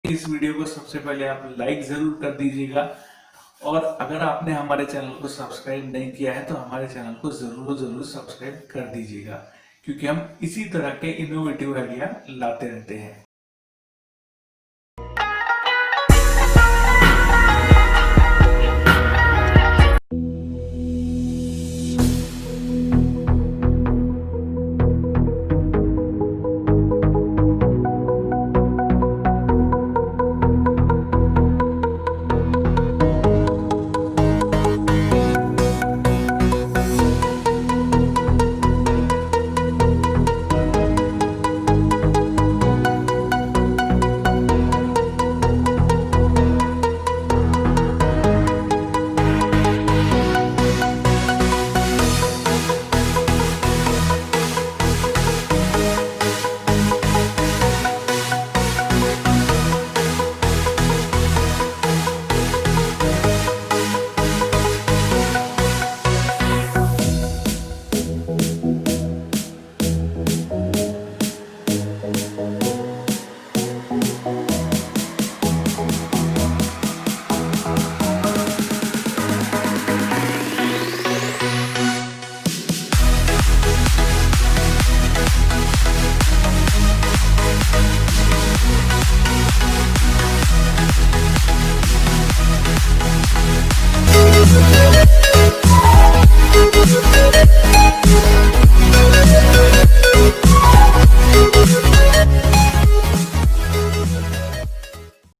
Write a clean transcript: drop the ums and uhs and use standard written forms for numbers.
इस वीडियो को सबसे पहले आप लाइक जरूर कर दीजिएगा, और अगर आपने हमारे चैनल को सब्सक्राइब नहीं किया है तो हमारे चैनल को जरूर सब्सक्राइब कर दीजिएगा, क्योंकि हम इसी तरह के इनोवेटिव आइडिया लाते रहते हैं।